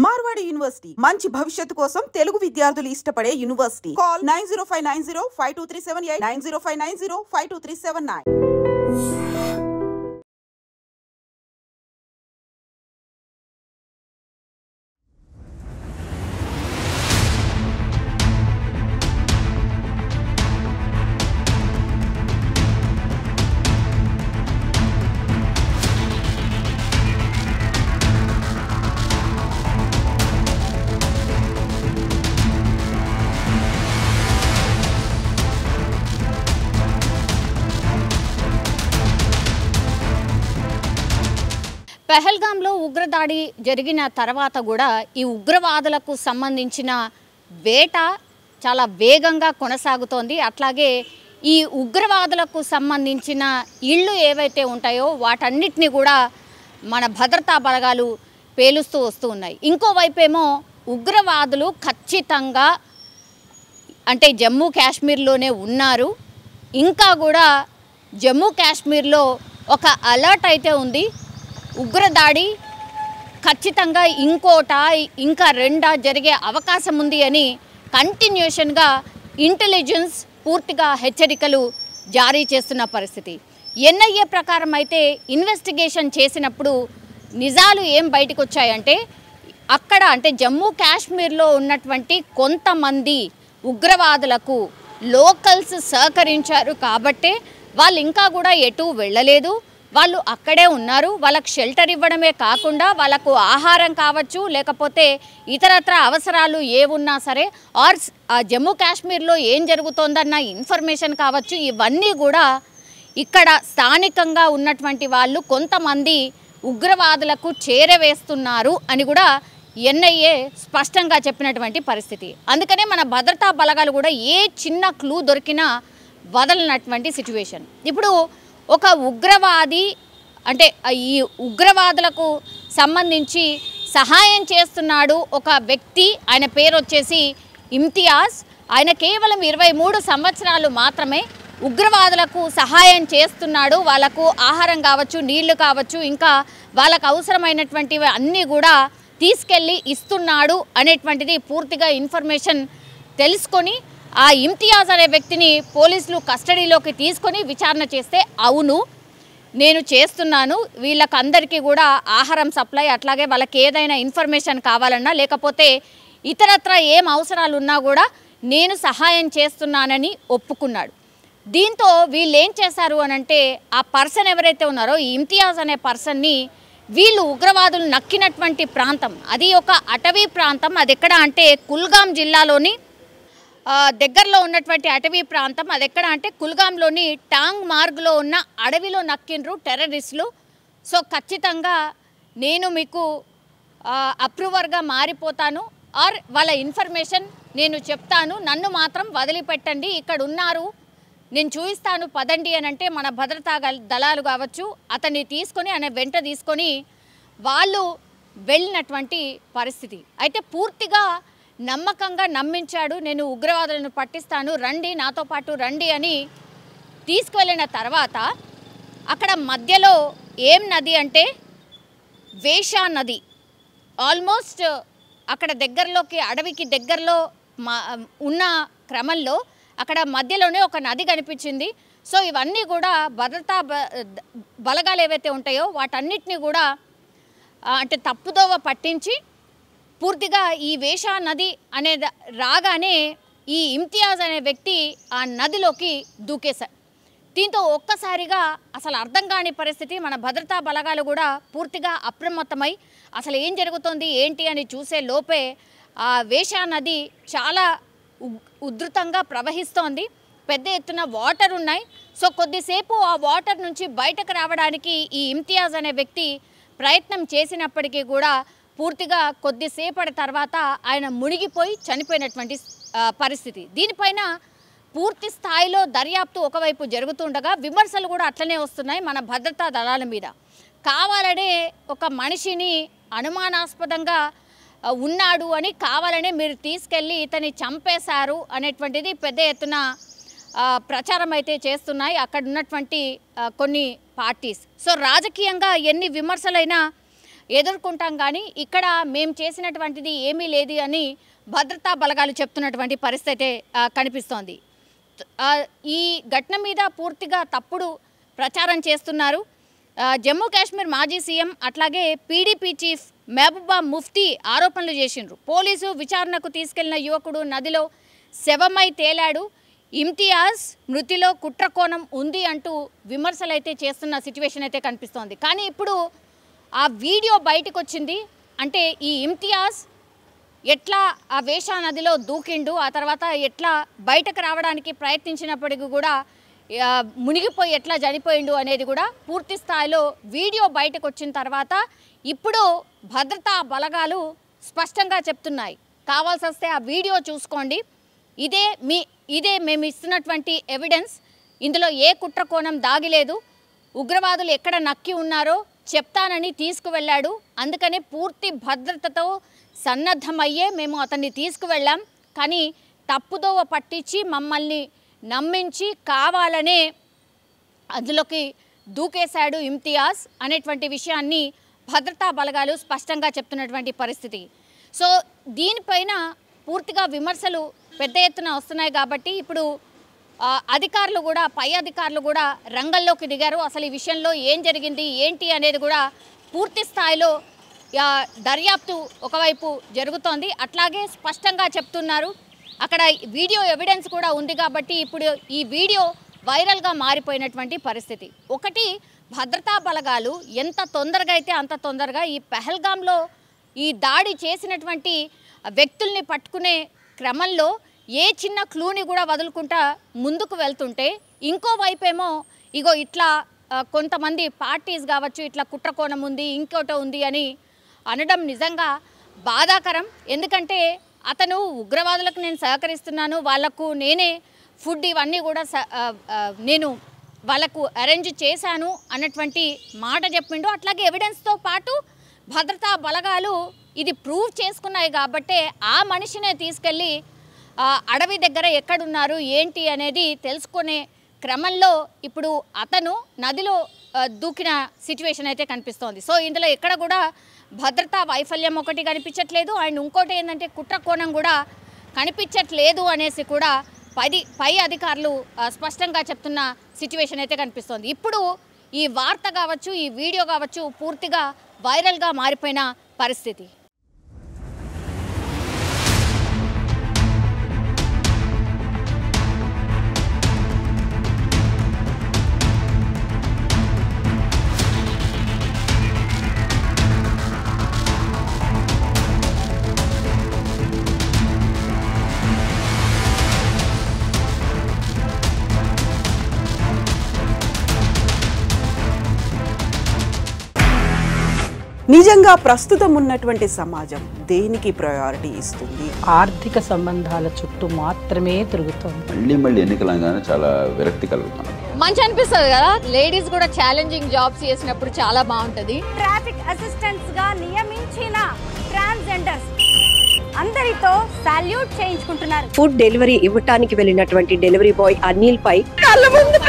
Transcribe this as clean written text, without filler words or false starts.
Marwadi university మంచి భవిష్యత్తు కోసం తెలుగు విద్యార్థులు ఇష్టపడే యూనివర్సిటీ. కాల్ 9059052378 9059052379. పెహల్గాంలో ఉగ్రదాడి జరిగిన తర్వాత కూడా ఈ ఉగ్రవాదులకు సంబంధించిన వేట చాలా వేగంగా కొనసాగుతోంది. అట్లాగే ఈ ఉగ్రవాదులకు సంబంధించిన ఇళ్ళు ఏవైతే ఉంటాయో వాటన్నిటిని కూడా మన భద్రతా బలగాలు పేలుస్తూ వస్తూ ఉన్నాయి. ఇంకోవైపేమో ఉగ్రవాదులు ఖచ్చితంగా అంటే జమ్మూ కాశ్మీర్లోనే ఉన్నారు. ఇంకా కూడా జమ్మూ కాశ్మీర్లో ఒక అలర్ట్ అయితే ఉంది. ఉగ్రదాడి ఖచ్చితంగా ఇంకోట ఇంకా రెండా జరిగే అవకాశం ఉంది అని కంటిన్యూషన్గా ఇంటెలిజెన్స్ పూర్తిగా హెచ్చరికలు జారీ చేస్తున్న పరిస్థితి. ఎన్ఐఏ ప్రకారం అయితే ఇన్వెస్టిగేషన్ చేసినప్పుడు నిజాలు ఏం బయటకు వచ్చాయంటే అక్కడ అంటే జమ్మూ కాశ్మీర్లో ఉన్నటువంటి కొంతమంది ఉగ్రవాదులకు లోకల్స్ సహకరించారు కాబట్టే వాళ్ళు ఇంకా కూడా ఎటు వెళ్ళలేదు. వాళ్ళు అక్కడే ఉన్నారు. వాళ్ళకు షెల్టర్ ఇవ్వడమే కాకుండా వాళ్ళకు ఆహారం కావచ్చు, లేకపోతే ఇతరత్ర అవసరాలు ఏమున్నా సరే ఆర్ జమ్మూ కాశ్మీర్లో ఏం జరుగుతోందన్న ఇన్ఫర్మేషన్ కావచ్చు, ఇవన్నీ కూడా ఇక్కడ స్థానికంగా ఉన్నటువంటి వాళ్ళు కొంతమంది ఉగ్రవాదులకు చేరవేస్తున్నారు అని కూడా ఎన్ఐఏ స్పష్టంగా చెప్పినటువంటి పరిస్థితి. అందుకనే మన భద్రతా బలగాలు కూడా ఏ చిన్న క్లూ దొరికినా వదలనటువంటి సిచ్యువేషన్. ఇప్పుడు ఒక ఉగ్రవాది అంటే ఈ ఉగ్రవాదులకు సంబంధించి సహాయం చేస్తున్నాడు ఒక వ్యక్తి. ఆయన పేరు వచ్చేసి ఇమ్తియాజ్. ఆయన కేవలం 23 సంవత్సరాలు మాత్రమే. ఉగ్రవాదులకు సహాయం చేస్తున్నాడు. వాళ్ళకు ఆహారం కావచ్చు, నీళ్లు కావచ్చు, ఇంకా వాళ్ళకు అవసరమైనటువంటివి అన్నీ కూడా తీసుకెళ్ళి ఇస్తున్నాడు అనేటువంటిది పూర్తిగా ఇన్ఫర్మేషన్ తెలుసుకొని ఆ ఇమ్తియాజ్ అనే వ్యక్తిని పోలీసులు కస్టడీలోకి తీసుకొని విచారణ చేస్తే అవును నేను చేస్తున్నాను, వీళ్ళకందరికీ కూడా ఆహారం సప్లై, అట్లాగే వాళ్ళకి ఏదైనా ఇన్ఫర్మేషన్ కావాలన్నా లేకపోతే ఇతరత్ర ఏం అవసరాలు ఉన్నా కూడా నేను సహాయం చేస్తున్నానని ఒప్పుకున్నాడు. దీంతో వీళ్ళు ఏం చేశారు అనంటే ఆ పర్సన్ ఎవరైతే ఉన్నారో ఈ ఇమ్తియాజ్ అనే పర్సన్ని వీళ్ళు ఉగ్రవాదులు నక్కినటువంటి ప్రాంతం, అది ఒక అటవీ ప్రాంతం. అది ఎక్కడ అంటే కుల్గాం జిల్లాలోని దగ్గరలో ఉన్నటువంటి అటవీ ప్రాంతం. అది ఎక్కడ అంటే కుల్గాంలోని టాంగ్ మార్గ్లో ఉన్న అడవిలో నక్కిండ్రు టెర్రరిస్టులు. సో ఖచ్చితంగా నేను మీకు అప్రూవర్గా మారిపోతాను ఆర్ వాళ్ళ ఇన్ఫర్మేషన్ నేను చెప్తాను, నన్ను మాత్రం వదిలిపెట్టండి, ఇక్కడ ఉన్నారు నేను చూపిస్తాను పదండి అని అంటే మన భద్రతా దళాలు కావచ్చు అతన్ని తీసుకొని ఆయన వెంట తీసుకొని వాళ్ళు వెళ్ళినటువంటి పరిస్థితి. అయితే పూర్తిగా నమ్మకంగా నమ్మించాడు, నేను ఉగ్రవాదులను పట్టిస్తాను, రండి నాతో పాటు రండి అని తీసుకువెళ్ళిన తర్వాత అక్కడ మధ్యలో ఏం నది అంటే వేషా నది. ఆల్మోస్ట్ అక్కడ దగ్గరలోకి అడవికి దగ్గరలో ఉన్న క్రమంలో అక్కడ మధ్యలోనే ఒక నది కనిపించింది. సో ఇవన్నీ కూడా భద్రతా బలగాలు ఏవైతే ఉంటాయో వాటన్నిటిని కూడా అంటే తప్పుదోవ పట్టించి పూర్తిగా ఈ వేషా నది అనే రాగానే ఈ ఇమ్తియాజ్ అనే వ్యక్తి ఆ నదిలోకి దూకేశారు. దీంతో ఒక్కసారిగా అసలు అర్థం కాని పరిస్థితి. మన భద్రతా బలగాలు కూడా పూర్తిగా అప్రమత్తమై అసలు ఏం జరుగుతుంది ఏంటి అని చూసే లోపే ఆ వేషా నది చాలా ఉధృతంగా ప్రవహిస్తోంది. పెద్ద ఎత్తున వాటర్ ఉన్నాయి. సో కొద్దిసేపు ఆ వాటర్ నుంచి బయటకు రావడానికి ఈ ఇమ్తియాజ్ అనే వ్యక్తి ప్రయత్నం చేసినప్పటికీ కూడా పూర్తిగా కొద్దిసేపటి తర్వాత ఆయన మునిగిపోయి చనిపోయినటువంటి పరిస్థితి. దీనిపైన పూర్తి స్థాయిలో దర్యాప్తు ఒకవైపు జరుగుతుండగా విమర్శలు కూడా అట్లనే వస్తున్నాయి మన భద్రతా దళాల మీద. కావాలనే ఒక మనిషిని అనుమానాస్పదంగా ఉన్నాడు అని కావాలనే మీరు తీసుకెళ్ళి ఇతని చంపేశారు అనేటువంటిది పెద్ద ఎత్తున ప్రచారం అయితే చేస్తున్నాయి అక్కడ ఉన్నటువంటి కొన్ని పార్టీస్. సో రాజకీయంగా ఎన్ని విమర్శలైనా ఎదుర్కొంటాం, కానీ ఇక్కడ మేము చేసినటువంటిది ఏమీ లేదు అని భద్రతా బలగాలు చెప్తున్నటువంటి పరిస్థితి కనిపిస్తోంది. ఈ ఘటన మీద పూర్తిగా తప్పుడు ప్రచారం చేస్తున్నారు. జమ్మూ కాశ్మీర్ మాజీ సీఎం అట్లాగే పీడీపీ చీఫ్ మహబూబా ముఫ్తీ ఆరోపణలు చేసిండ్రు. పోలీసు విచారణకు తీసుకెళ్లిన యువకుడు నదిలో శవమై తేలాడు, ఇమ్తియాజ్ మృతిలో కుట్రకోణం ఉంది అంటూ విమర్శలు అయితే చేస్తున్న సిచ్యువేషన్ అయితే కనిపిస్తోంది. కానీ ఇప్పుడు ఆ వీడియో బయటకు వచ్చింది. అంటే ఈ ఇమ్తియాజ్ ఎట్లా ఆ వేషా నదిలో దూకిండు, ఆ తర్వాత ఎట్లా బయటకు రావడానికి ప్రయత్నించినప్పటికీ కూడా మునిగిపోయి ఎట్లా చనిపోయిండు అనేది కూడా పూర్తి స్థాయిలో వీడియో బయటకు వచ్చిన తర్వాత ఇప్పుడు భద్రతా బలగాలు స్పష్టంగా చెప్తున్నాయి. కావాల్సి వస్తే ఆ వీడియో చూసుకోండి, ఇదే మేము ఇస్తున్నటువంటి ఎవిడెన్స్, ఇందులో ఏ కుట్రకోణం దాగిలేదు, ఉగ్రవాదులు ఎక్కడ నక్కి ఉన్నారో చెప్తానని తీసుకువెళ్ళాడు, అందుకనే పూర్తి భద్రతతో సన్నద్ధమయ్యే మేము అతన్ని తీసుకువెళ్ళాం, కానీ తప్పుదోవ పట్టించి మమ్మల్ని నమ్మించి కావాలనే అందులోకి దూకేశాడు ఇమ్తియాజ్ అనేటువంటి విషయాన్ని భద్రతా బలగాలు స్పష్టంగా చెప్తున్నటువంటి పరిస్థితి. సో దీనిపైన పూర్తిగా విమర్శలు పెద్ద ఎత్తున వస్తున్నాయి. కాబట్టి ఇప్పుడు అధికారులు కూడా, పై అధికారులు కూడా రంగంలోకి దిగారు. అసలు ఈ విషయంలో ఏం జరిగింది ఏంటి అనేది కూడా పూర్తి స్థాయిలో దర్యాప్తు ఒకవైపు జరుగుతోంది. అట్లాగే స్పష్టంగా చెప్తున్నారు. అక్కడ వీడియో ఎవిడెన్స్ కూడా ఉంది కాబట్టి ఇప్పుడు ఈ వీడియో వైరల్గా మారిపోయినటువంటి పరిస్థితి. ఒకటి, భద్రతా బలగాలు ఎంత తొందరగా అయితే అంత తొందరగా ఈ పహల్గామ్లో ఈ దాడి చేసినటువంటి వ్యక్తుల్ని పట్టుకునే క్రమంలో ఏ చిన్న క్లూని కూడా వదులుకుంటా ముందుకు వెళ్తుంటే, ఇంకోవైపేమో ఇగో ఇట్లా కొంతమంది పార్టీస్ కావచ్చు ఇట్లా కుట్రకోణం ఉంది, ఇంకోటో ఉంది అని అనడం నిజంగా బాధాకరం. ఎందుకంటే అతను ఉగ్రవాదులకు నేను సహకరిస్తున్నాను, వాళ్లకు నేనే ఫుడ్ ఇవన్నీ కూడా నేను వాళ్ళకు అరేంజ్ చేశాను అన్నటువంటి మాట చెప్పిండు. అట్లాగే ఎవిడెన్స్తో పాటు భద్రతా బలగాలు ఇది ప్రూవ్ చేసుకున్నాయి కాబట్టే ఆ మనిషినే తీసుకెళ్ళి అడవి దగ్గర ఎక్కడున్నారు ఏంటి అనేది తెలుసుకునే క్రమంలో ఇప్పుడు అతను నదిలో దూకిన సిచ్యువేషన్ అయితే కనిపిస్తోంది. సో ఇందులో ఎక్కడ కూడా భద్రతా వైఫల్యం ఒకటి కనిపించట్లేదు, అండ్ ఇంకోటి ఏంటంటే కుట్రకోణం కూడా కనిపించట్లేదు అనేసి కూడా పై అధికారులు స్పష్టంగా చెప్తున్న సిచ్యువేషన్ అయితే కనిపిస్తోంది. ఇప్పుడు ఈ వార్త కావచ్చు, ఈ వీడియో కావచ్చు పూర్తిగా వైరల్గా మారిపోయిన పరిస్థితి. నిజంగా ప్రస్తుతం ఉన్నటువంటి సమాజం దేనికి ప్రయారిటీ ఇస్తుంది? ఆర్థిక సంబంధాల చుట్టూ మాత్రమే తిరుగుతోంది. మళ్ళీ ఎన్నికలంగానే చాలా విరక్తి కలుగుతాను. మంచి అనిపిస్తుంది కదా, లేడీస్ కూడా ఛాలెంజింగ్ జాబ్స్ చేసినప్పుడు చాలా బాగుంటది. ట్రాఫిక్ అసిస్టెంట్స్ గా నియమించిన ట్రాన్స్జెండర్స్ అందరితో సాల్యూట్ చేయించుకుంటున్నారు. ఫుడ్ డెలివరీ ఇవ్వటానికి వెళ్ళినటువంటి డెలివరీ బాయ్ అనిల్ పై కళ్ళ ముందు